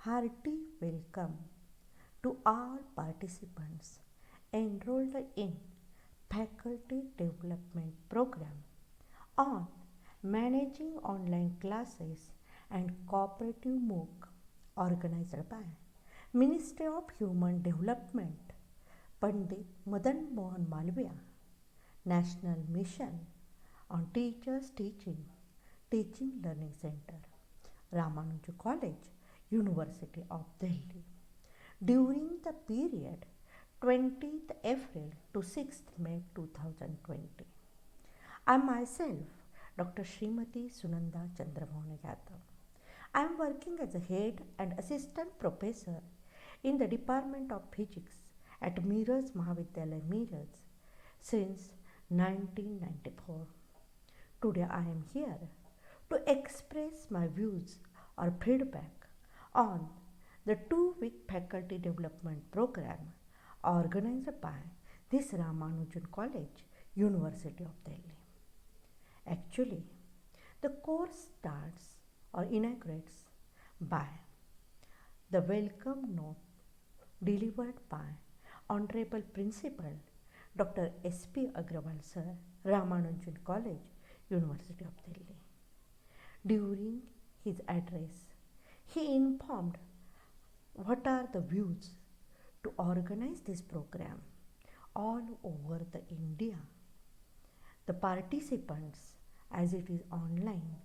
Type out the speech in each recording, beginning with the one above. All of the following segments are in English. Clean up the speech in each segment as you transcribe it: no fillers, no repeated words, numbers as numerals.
hearty welcome to all participants enrolled in Faculty Development Program on Managing Online Classes and Cooperative MOOC organized by Ministry of Human Development, Pandit Madan Mohan Malviya, National Mission on Teachers Teaching Learning Center, Ramanuja College, University of Delhi. During the period 20th April to 6th May 2020. I myself, Dr. Srimati Sunanda Chandramohan Yadav. I am working as a head and assistant professor in the Department of Physics at Miraj Mahavidyalaya Miraj since 1994. Today I am here to express my views or feedback on the 2-week faculty development program organized by this Ramanujan College, University of Delhi. Actually, the course starts or inaugurates by the welcome note delivered by Honorable Principal Dr. S.P. Agrawal Sir, Ramanujan College, University of Delhi. During his address, he informed what are the views to organize this program all over the India. The participants, as it is online,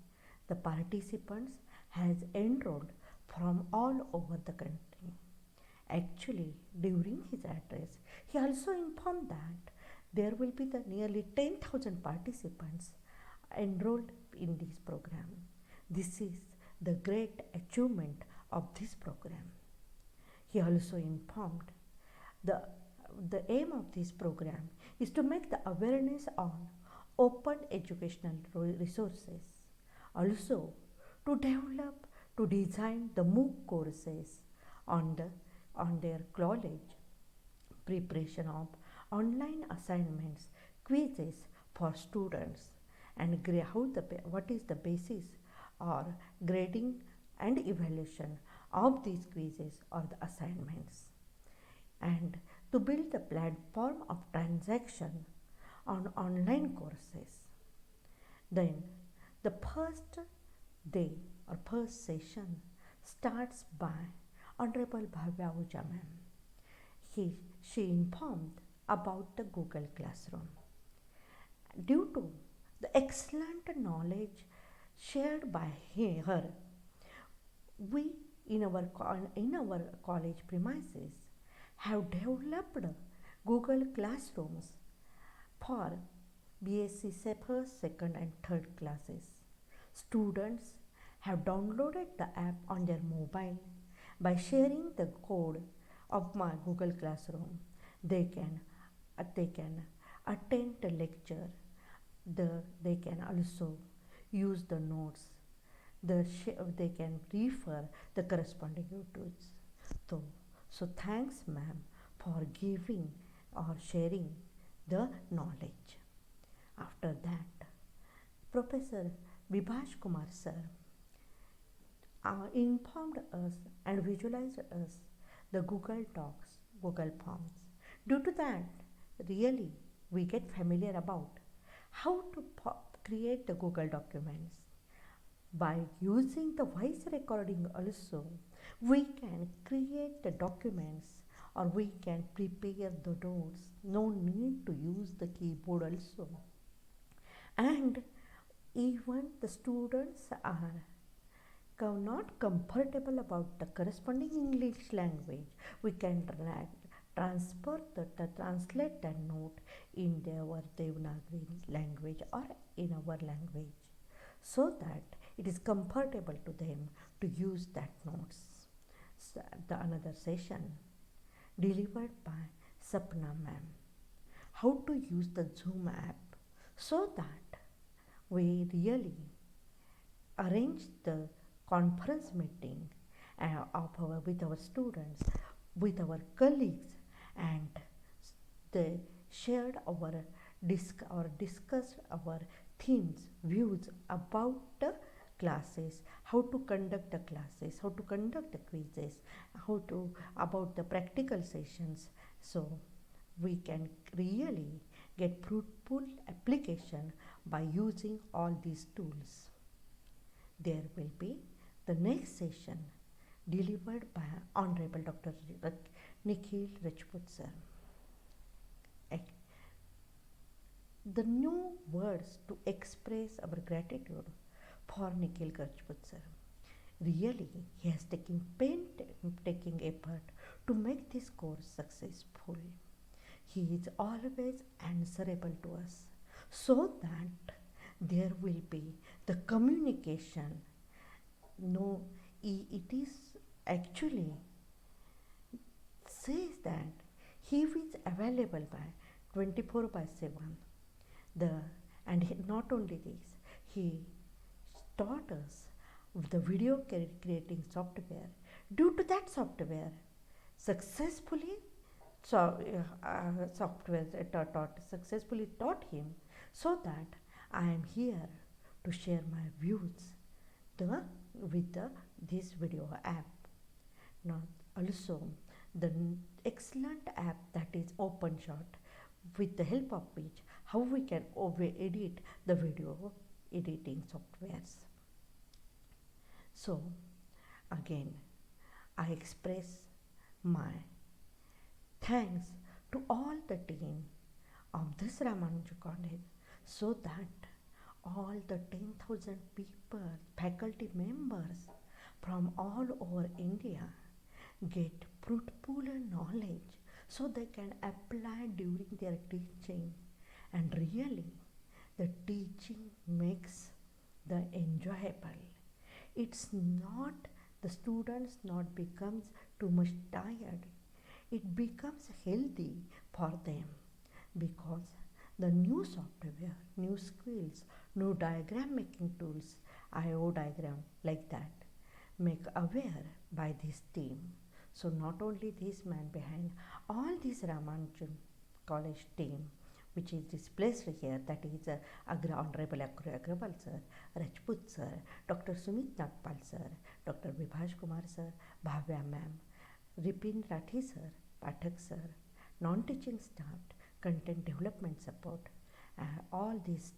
the participants has enrolled from all over the country. Actually, during his address, he also informed that there will be the nearly 10,000 participants enrolled in this program. This is the great achievement of this program. He also informed the aim of this program is to make the awareness on open educational resources. Also, to develop, to design the MOOC courses on their college, preparation of online assignments, quizzes for students, and what is the basis or grading and evaluation of these quizzes or the assignments, and to build the platform of transaction on online courses. Then the first day or first session starts by Honorable Bhavya Ahuja ma'am. She informed about the Google Classroom. Due to the excellent knowledge shared by her, we in our college premises have developed Google Classrooms for BSc first, second and third classes. Students have downloaded the app on their mobile. By sharing the code of my Google Classroom, they can attend the lecture. They can also use the notes. They can refer the corresponding YouTubes. So thanks ma'am for giving or sharing the knowledge. After that, Professor Vibhash Kumar sir informed us and visualized us the Google Docs, Google Forms. Due to that, really we get familiar about how to create the Google documents. By using the voice recording also, we can create the documents or we can prepare the notes. No need to use the keyboard also. And even the students are not comfortable about the corresponding English language, we can translate that note in their Devanagari language or in our language, so that it is comfortable to them to use that notes. So the another session delivered by Sapna ma'am, how to use the Zoom app, so that we really arrange the conference meeting with our students, with our colleagues, and they shared discussed our themes, views about the classes, how to conduct the classes, how to conduct the quizzes, how to about the practical sessions. So we can really get fruitful application by using all these tools. There will be the next session delivered by Honorable Dr. Nikhil Rajput sir. The new words to express our gratitude for Nikhil Rajput sir. Really, he has taken painstaking effort to make this course successful. He is always answerable to us so that there will be the communication. No, it is actually says that he is available by 24 by 7. Not only this, he taught us the video creating software. Due to that software, successfully successfully taught him, so that I am here to share my views with this video app. Now also the excellent app that is OpenShot, with the help of which how we can edit the video editing softwares. So again, I express my thanks to all the team of this Ramanuja College, so that all the 10,000 people, faculty members from all over India get fruitful knowledge, so they can apply during their teaching, and really the teaching makes the enjoyable. It's not the students not becomes too much tired, it becomes healthy for them, because the new software, new skills, new diagram making tools, IO diagram like that, make aware by this team. So not only this man, behind all this Ramanujan College team, which is displayed here, that is Honorable Agrawal sir, Rajput sir, Dr. Sumit Nagpal sir, Dr. Vibhash Kumar sir, Bhavya ma'am, Ripin Rathi sir, Pathak sir, non-teaching staff, content development support, all these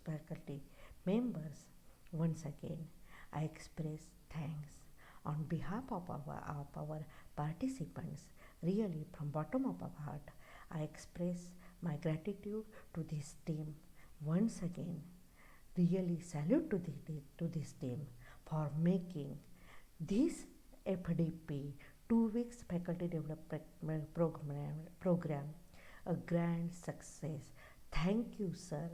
faculty members. Once again, I express thanks on behalf of our participants. Really, from bottom of our heart, I express my gratitude to this team. Once again, really salute to this team for making this FDP 2 weeks faculty development program a grand success. Thank you, sir.